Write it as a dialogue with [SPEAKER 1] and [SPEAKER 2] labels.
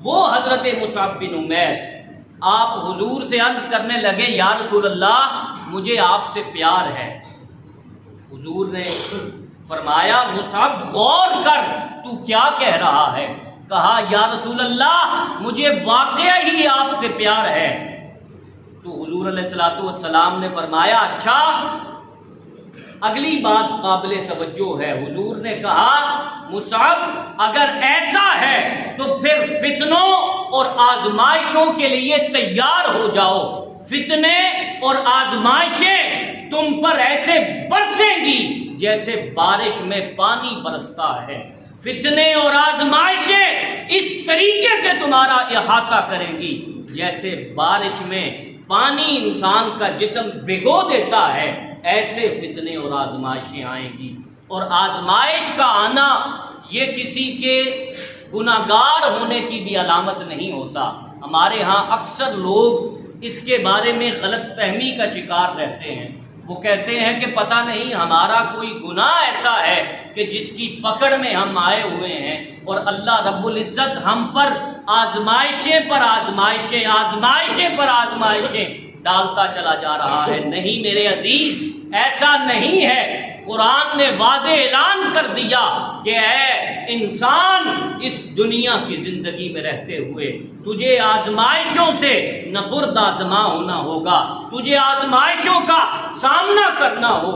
[SPEAKER 1] وہ حضرت مصعب بن عمیر آپ حضور سے عرض کرنے لگے یا رسول اللہ مجھے آپ سے پیار ہے۔ حضور نے فرمایا مصعب غور کر تو کیا کہہ رہا ہے؟ کہا یا رسول اللہ مجھے واقعہ ہی آپ سے پیار ہے۔ تو حضور علیہ الصلوۃ والسلام نے فرمایا اچھا اگلی بات قابل توجہ ہے۔ حضور نے کہا مصعب اگر ایسا ہے تو پھر فتنوں اور آزمائشوں کے لیے تیار ہو جاؤ۔ فتنے اور آزمائشیں تم پر ایسے برسیں گی جیسے بارش میں پانی برستا ہے۔ فتنے اور آزمائشیں اس طریقے سے تمہارا احاطہ کریں گی جیسے بارش میں پانی انسان کا جسم بھگو دیتا ہے، ایسے فتنے اور آزمائشیں آئیں گی۔ اور آزمائش کا آنا یہ کسی کے گناہگار ہونے کی بھی علامت نہیں ہوتا۔ ہمارے ہاں اکثر لوگ اس کے بارے میں غلط فہمی کا شکار رہتے ہیں۔ وہ کہتے ہیں کہ پتہ نہیں ہمارا کوئی گناہ ایسا ہے کہ جس کی پکڑ میں ہم آئے ہوئے ہیں اور اللہ رب العزت ہم پر آزمائشیں پر آزمائشیں آزمائشیں پر آزمائشیں ڈالتا چلا جا رہا ہے۔ نہیں میرے عزیز ایسا نہیں ہے۔ قرآن نے واضح اعلان کر دیا کہ اے انسان اس دنیا کی زندگی میں رہتے ہوئے تجھے آزمائشوں سے نہ برد آزما ہونا ہوگا، تجھے آزمائشوں کا سامنا کرنا ہوگا۔